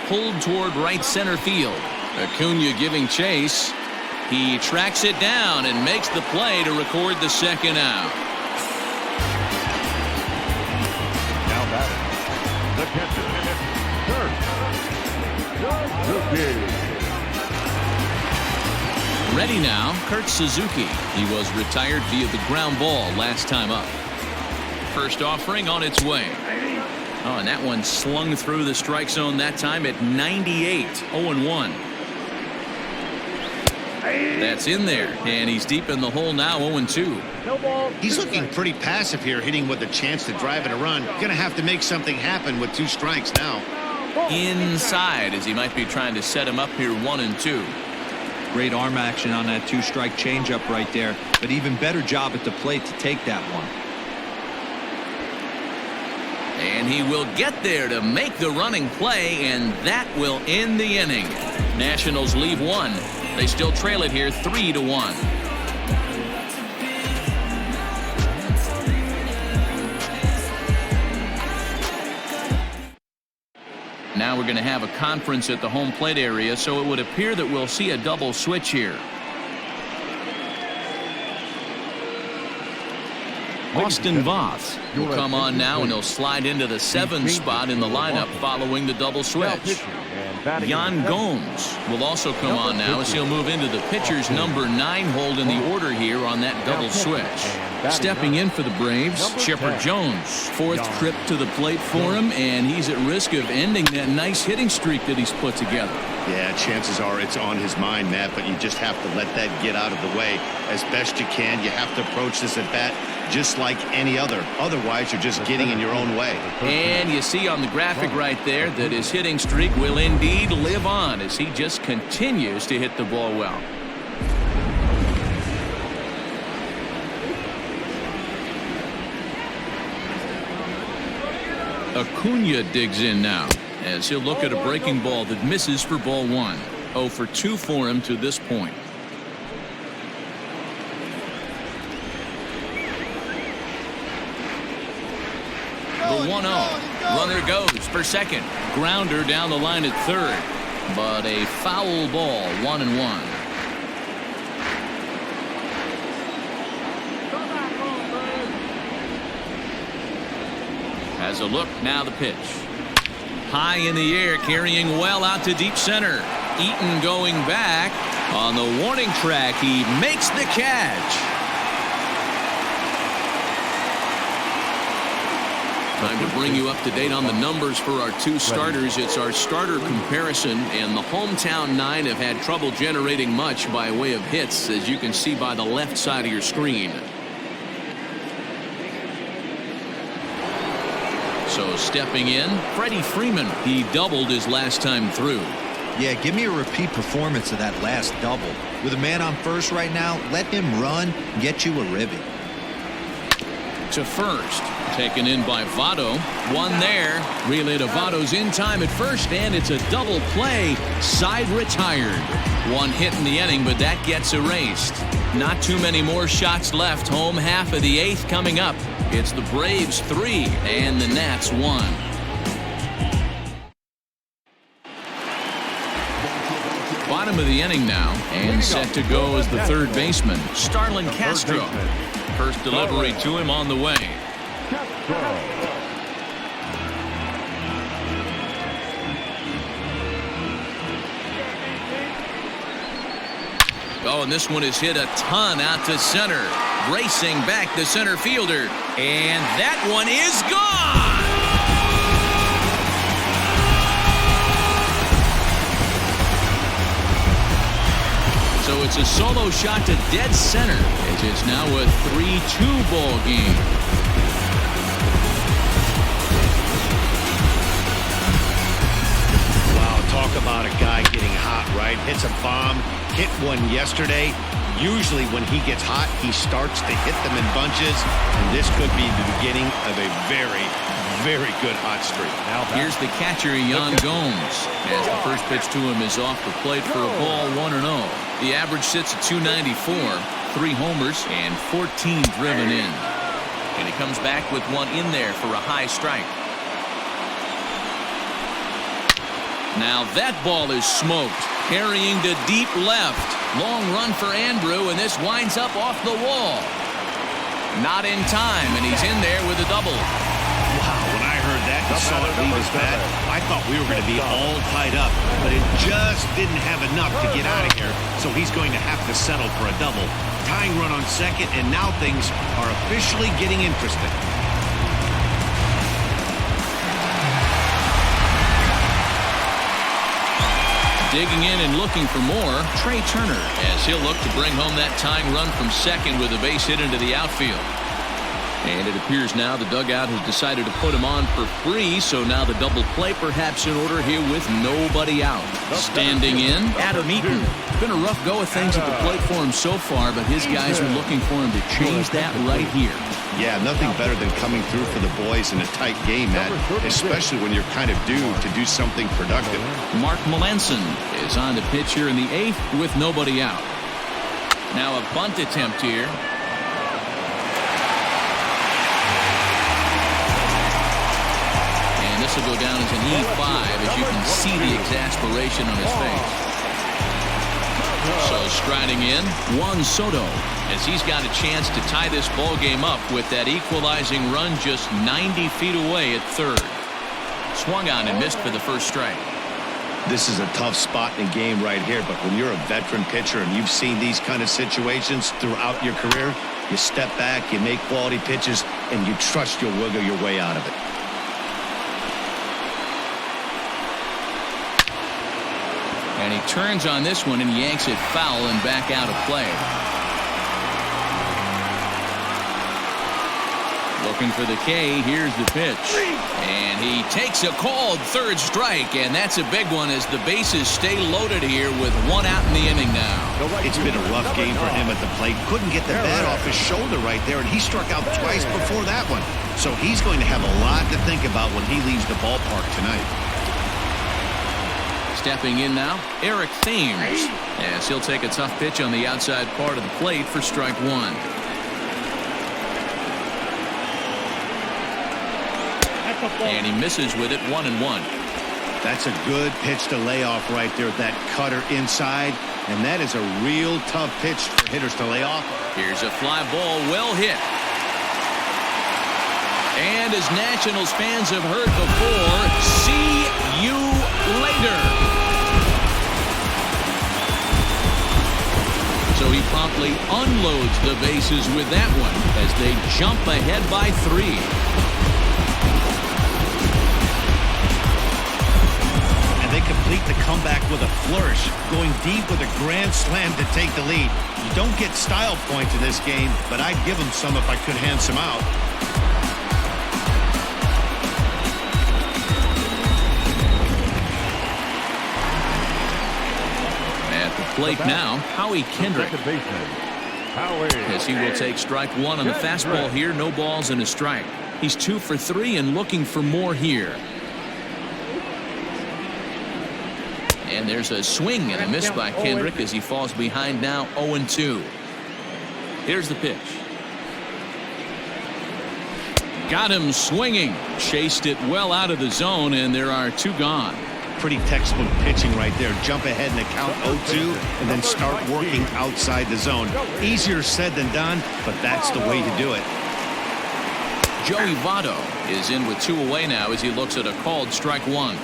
Pulled toward right center field. Acuna giving chase. He tracks it down and makes the play to record the second out. Now batting, the catcher, Suzuki. Ready now, Kurt Suzuki. He was retired via the ground ball last time up. First offering on its way. Oh, and that one slung through the strike zone that time at 98. 0-1. That's in there, and he's deep in the hole now. 0-2. He's looking pretty passive here, hitting with a chance to drive it a run. Gonna have to make something happen with 2 strikes now. Inside, as he might be trying to set him up here. 1-2. Great arm action on that 2-strike changeup right there, but even better job at the plate to take that one. And he will get there to make the running play, and that will end the inning. Nationals leave 1. They still trail it here 3-1. Now we're going to have a conference at the home plate area, so it would appear that we'll see a double switch here. Austin Voth will come on now, and he'll slide into the 7th spot in the lineup following the double switch. Yan Gomes will also come on now, as he'll move into the pitcher's number 9 hold in the order here on that double switch. Stepping in for the Braves, Chipper Jones. 4th trip to the plate for him, and he's at risk of ending that nice hitting streak that he's put together. Yeah, chances are it's on his mind, Matt, but you just have to let that get out of the way as best you can. You have to approach this at bat just like any other. Otherwise, you're just getting in your own way. And you see on the graphic right there that his hitting streak will indeed live on as he just continues to hit the ball well. Acuna digs in now, as he'll look at a breaking ball that misses for ball 1. 0 for 2 for him to this point. The 1-0. Runner goes for second. Grounder down the line at third. But a foul ball. 1-1. Has a look, now the pitch. High in the air, carrying well out to deep center. Eaton going back. On the warning track, he makes the catch. Time to bring you up to date on the numbers for our 2 starters. It's our starter comparison, and the hometown 9 have had trouble generating much by way of hits, as you can see by the left side of your screen. So stepping in, Freddy Freeman. He doubled his last time through. Yeah, give me a repeat performance of that last double. With a man on first right now, let him run and get you a ribby. To first, taken in by Votto. One there. Relay to Votto's in time at first, and it's a double play. Side retired. 1 hit in the inning, but that gets erased. Not too many more shots left. Home half of the 8th coming up. It's the Braves 3 and the Nats 1. Bottom of the inning now, and set to go is the third baseman, Starlin Castro. First delivery to him on the way. Oh, and this one is hit a ton out to center. Racing back the center fielder. And that one is gone! So it's a solo shot to dead center, as it's now a 3-2 ball game. Wow, talk about a guy getting hot, right? Hits a bomb, hit one yesterday. Usually when he gets hot, he starts to hit them in bunches, and this could be the beginning of a very, very good hot streak. Here's the catcher, Yan Gomes, as the first pitch to him is off the plate for a ball, 1-0. The average sits at 294, 3 homers, and 14 driven in. And he comes back with one in there for a high strike. Now that ball is smoked, carrying to deep left. Long run for Andrew, and this winds up off the wall. Not in time, and he's in there with a double. Wow, when I heard that and saw it leave his bat, I thought we were going to be all tied up, but it just didn't have enough to get out of here, so he's going to have to settle for a double. Tying run on second, and now things are officially getting interesting. Digging in and looking for more, Trey Turner, as he'll look to bring home that tying run from second with a base hit into the outfield. And it appears now the dugout has decided to put him on for free, so now the double play perhaps in order here with nobody out. Standing in, Adam Eaton. Been a rough go of things at the plate for him so far, but his guys are looking for him to change that right here. Yeah, nothing better than coming through for the boys in a tight game, Matt, especially when you're kind of due to do something productive. Mark Melanson is on the pitch here in the 8th with nobody out. Now a bunt attempt here. And this will go down as an E5, as you can see the exasperation on his face. So striding in, Juan Soto, as he's got a chance to tie this ball game up with that equalizing run just 90 feet away at third. Swung on and missed for the first strike. This is a tough spot in a game right here, but when you're a veteran pitcher and you've seen these kind of situations throughout your career, you step back, you make quality pitches, and you trust you'll wiggle your way out of it. And he turns on this one and yanks it foul and back out of play. Looking for the K. Here's the pitch. And he takes a called third strike, and that's a big one as the bases stay loaded here with one out in the inning now. It's been a rough game for him at the plate. Couldn't get the bat off his shoulder right there, and he struck out twice before that one. So he's going to have a lot to think about when he leaves the ballpark tonight. Stepping in now, Eric Thames, as he'll take a tough pitch on the outside part of the plate for strike one. And he misses with it, 1-1. That's a good pitch to lay off right there, that cutter inside, and that is a real tough pitch for hitters to lay off. Here's a fly ball, well hit. And as Nationals fans have heard before, see you later. So he promptly unloads the bases with that one as they jump ahead by 3. They complete the comeback with a flourish, going deep with a grand slam to take the lead. You don't get style points in this game, but I'd give them some if I could hand some out. At the plate now, Howie Kendrick, as he will take strike one on the fastball here. No balls and a strike. He's 2 for 3 and looking for more here. And there's a swing and a miss by Kendrick as he falls behind now 0-2. Here's the pitch. Got him swinging. Chased it well out of the zone, and there are 2 gone. Pretty textbook pitching right there. Jump ahead in the count 0-2 and then start working outside the zone. Easier said than done, but that's the way to do it. Joey Votto is in with 2 away now as he looks at a called strike 1.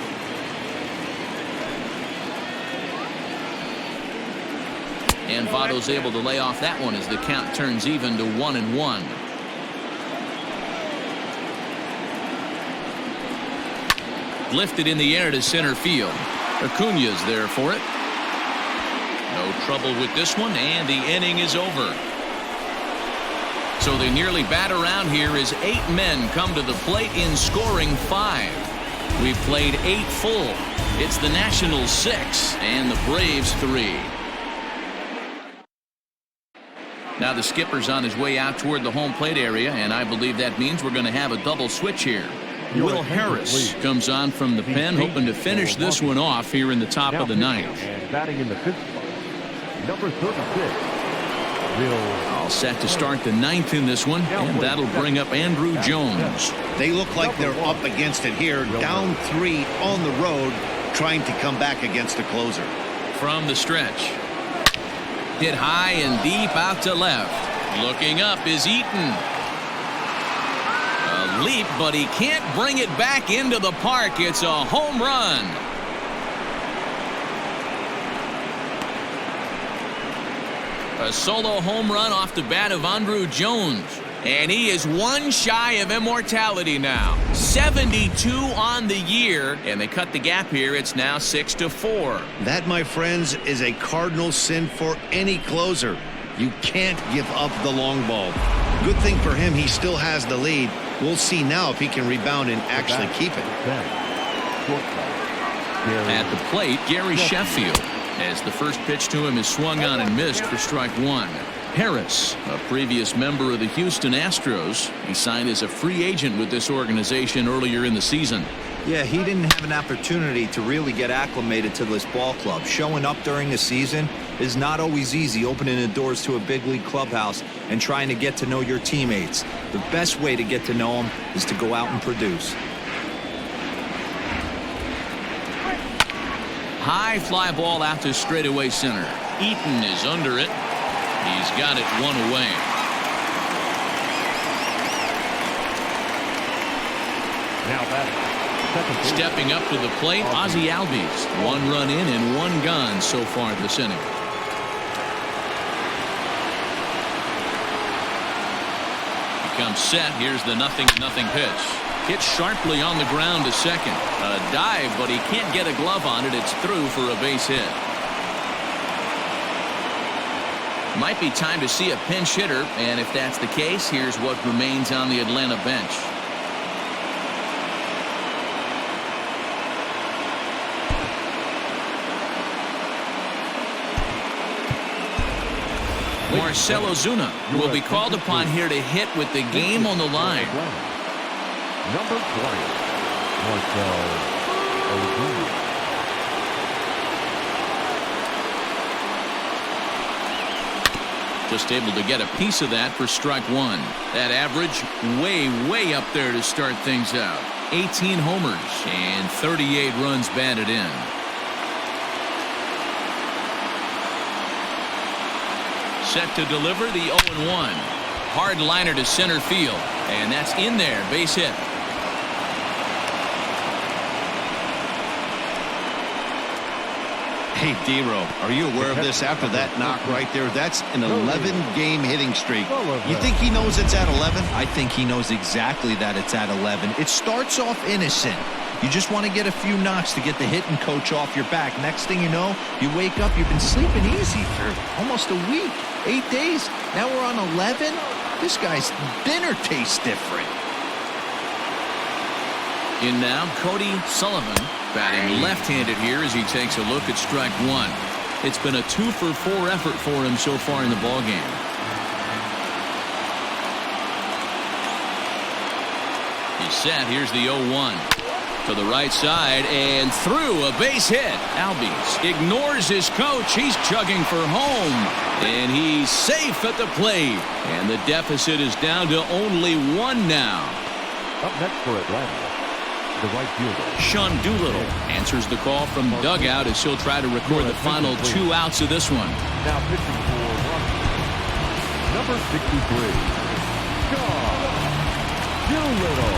And Votto's able to lay off that one as the count turns even to 1-1. Lifted in the air to center field. Acuna's there for it. No trouble with this one, and the inning is over. So they nearly bat around here as 8 men come to the plate in scoring 5. We've played 8 full. It's the Nationals 6 and the Braves 3. Now the skipper's on his way out toward the home plate area, and I believe that means we're going to have a double switch here. Will Harris comes on from the pen, hoping to finish this one off here in the top of the 9th. And batting in the 5th spot, number 36, Will. All set to start the 9th in this one, and that'll bring up Andrew Jones. They look like they're up against it here, down 3 on the road, trying to come back against a closer. From the stretch. Hit high and deep out to left. Looking up is Eaton. A leap, but he can't bring it back into the park. It's a home run. A solo home run off the bat of Andrew Jones. And he is 1 shy of immortality now. 72 on the year, and they cut the gap here. It's now 6-4. That, my friends, is a cardinal sin for any closer. You can't give up the long ball. Good thing for him, he still has the lead. We'll see now if he can rebound and actually keep it. At the plate, Gary Sheffield, as the first pitch to him is swung on and missed for strike 1. Harris, a previous member of the Houston Astros. He signed as a free agent with this organization earlier in the season. Yeah, he didn't have an opportunity to really get acclimated to this ball club. Showing up during the season is not always easy, opening the doors to a big league clubhouse and trying to get to know your teammates. The best way to get to know them is to go out and produce. High fly ball out to straightaway center. Eaton is under it. He's got it 1 away. Now batting, stepping up to the plate, Ozzie Albies. 1 run in and 1 gone so far this inning. He comes set. Here's the 0-0 pitch. Hit sharply on the ground to second. A dive, but he can't get a glove on it. It's through for a base hit. Might be time to see a pinch hitter, and if that's the case, here's what remains on the Atlanta bench. Marcell Ozuna will be called upon here to hit with the game on the line. Number 20, Marcell Ozuna. Just able to get a piece of that for strike 1. That average way up there to start things out. 18 homers and 38 runs batted in. Set to deliver the 0-1. Hard liner to center field, and that's in there. Base hit. Hey, D-Row, are you aware of this after that knock right there? That's an 11-game hitting streak. You think he knows it's at 11? I think he knows exactly that it's at 11. It starts off innocent. You just want to get a few knocks to get the hitting coach off your back. Next thing you know, you wake up, you've been sleeping easy for almost a week, 8 days. Now we're on 11. This guy's dinner tastes different. In now, Cody Sullivan, batting left-handed here as he takes a look at strike 1. It's been a 2-for-4 effort for him so far in the ballgame. He's set. Here's the 0-1. To the right side and through, a base hit. Albies ignores his coach. He's chugging for home. And he's safe at the plate. And the deficit is down to only 1 now. Up next for Atlanta, the right fielder. Sean Doolittle answers the call from dugout as he'll try to record the final 2 outs of this one. Now pitching for Rockies, number 63, Sean Doolittle.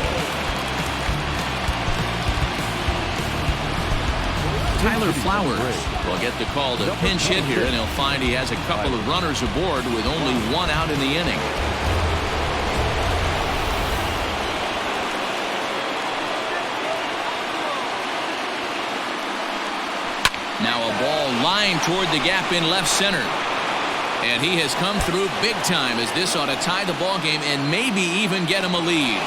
Tyler Flowers will get the call to pinch hit here, and he'll find he has a couple of runners aboard with only 1 out in the inning. Now a ball lined toward the gap in left center. And he has come through big time as this ought to tie the ball game and maybe even get him a lead.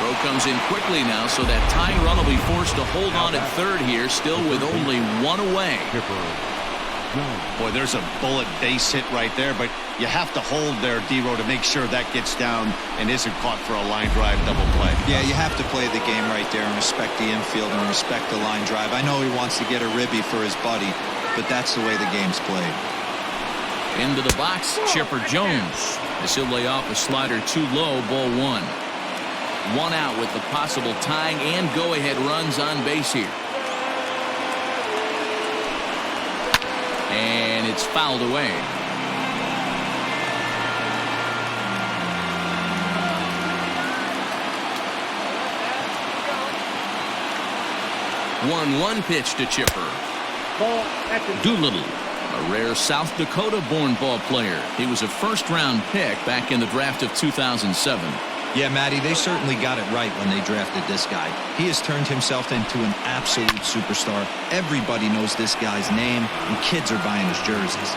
Throw comes in quickly now, so that tying run will be forced to hold on at third here, still with only 1 away. Boy, there's a bullet base hit right there, but you have to hold there, D-Row, to make sure that gets down and isn't caught for a line drive double play. Yeah, you have to play the game right there and respect the infield and respect the line drive. I know he wants to get a ribby for his buddy, but that's the way the game's played. Into the box, Chipper Jones. This will lay off a slider too low, ball 1. 1 out with the possible tying and go-ahead runs on base here. And it's fouled away. One pitch to Chipper. Doolittle, a rare South Dakota-born ball player. He was a first-round pick back in the draft of 2007. Yeah, Matty, they certainly got it right when they drafted this guy. He has turned himself into an absolute superstar. Everybody knows this guy's name, and kids are buying his jerseys.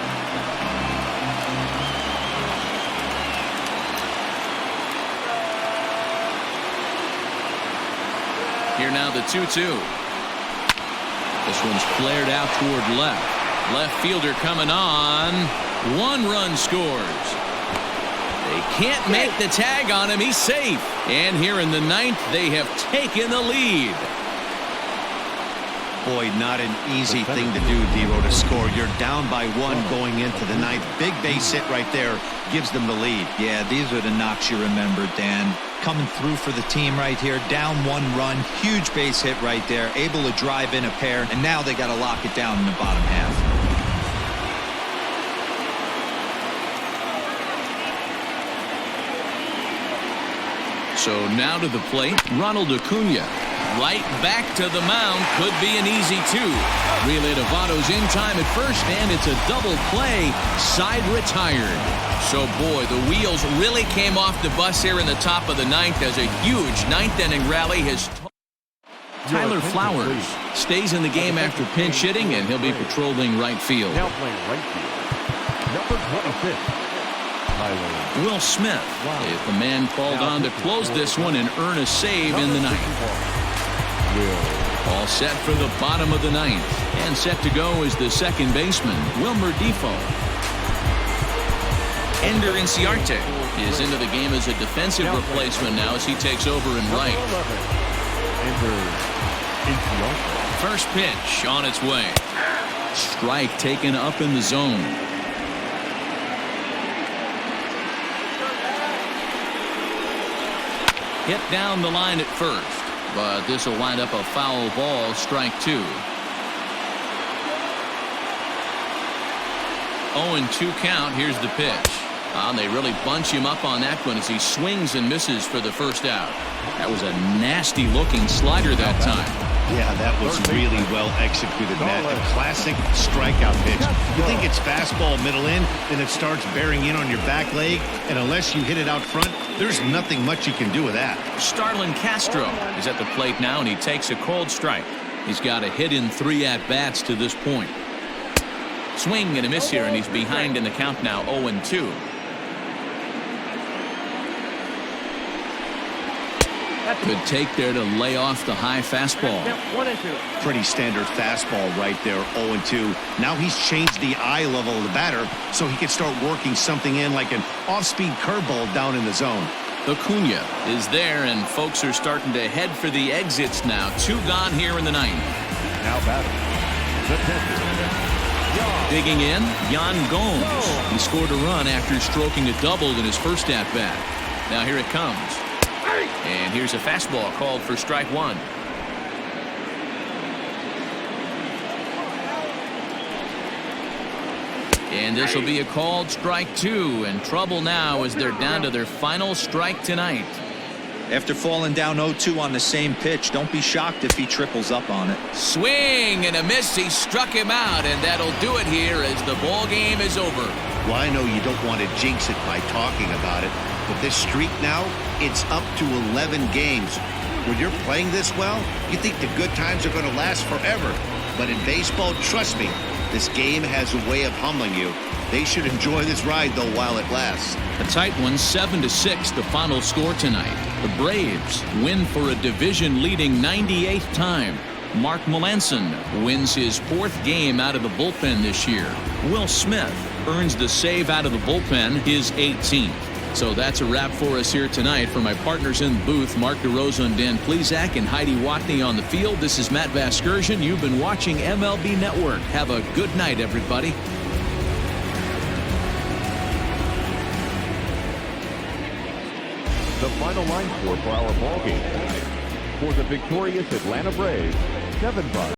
Here now the 2-2. This one's flared out toward left. Left fielder coming on. 1 run scores. They can't make the tag on him. He's safe. And here in the 9th, they have taken the lead. Boy, not an easy thing to do, D-Row, to score. You're down by 1 going into the 9th. Big base hit right there gives them the lead. Yeah, these are the knocks you remember, Dan. Coming through for the team right here. Down 1 run. Huge base hit right there. Able to drive in a pair. And now they got to lock it down in the bottom half. So now to the plate, Ronald Acuna. Right back to the mound. Could be an easy 2. Relay to Votto's in time at first, and it's a double play. Side retired. So, boy, the wheels really came off the bus here in the top of the 9th as a huge 9th inning rally has. Tyler Flowers stays in the game after pinch hitting, and he'll be patrolling right field. Now playing right field, number 25. Will Smith is the man called on to close this one and earn a save in the 9th. All set for the bottom of the 9th. And set to go is the second baseman, Wilmer Defoe. Ender Inciarte is into the game as a defensive replacement now as he takes over in right. First pitch on its way. Strike taken up in the zone. Hit down the line at first, but this will wind up a foul ball, strike 2. 0-2 count. Here's the pitch. And they really bunch him up on that one as he swings and misses for the first out. That was a nasty looking slider that time. Yeah, that was really well executed, Matt. A classic strikeout pitch. You think it's fastball middle in, then it starts bearing in on your back leg, and unless you hit it out front, there's nothing much you can do with that. Starlin Castro is at the plate now, and he takes a cold strike. He's got a hit in 3 at-bats to this point. Swing and a miss here, and he's behind in the count now, 0-2. Good take there to lay off the high fastball. 1-2. Pretty standard fastball right there, 0-2. Now he's changed the eye level of the batter so he can start working something in like an off-speed curveball down in the zone. Acuna is there, and folks are starting to head for the exits now. 2 gone here in the 9th. Now batting, the pitcher, Digging in, Yan Gomes. He scored a run after stroking a double in his first at-bat. Now here it comes. And here's a fastball called for strike one. And this will be a called strike two, and trouble now as they're down to their final strike tonight. After falling down 0-2 on the same pitch, don't be shocked if he triples up on it. Swing and a miss. He struck him out, and that'll do it here as the ball game is over. Well, I know you don't want to jinx it by talking about it, but this streak now, it's up to 11 games. When you're playing this well, you think the good times are going to last forever. But in baseball, trust me, this game has a way of humbling you. They should enjoy this ride, though, while it lasts. A tight one, 7-6, the final score tonight. The Braves win for a division-leading 98th time. Mark Melanson wins his 4th game out of the bullpen this year. Will Smith earns the save out of the bullpen, his 18th. So that's a wrap for us here tonight. For my partners in the booth, Mark DeRosa and Dan Plesac and Heidi Watney on the field, this is Matt Vasgersian. You've been watching MLB Network. Have a good night, everybody. The final line score for our ball game tonight. For the victorious Atlanta Braves, 7 runs.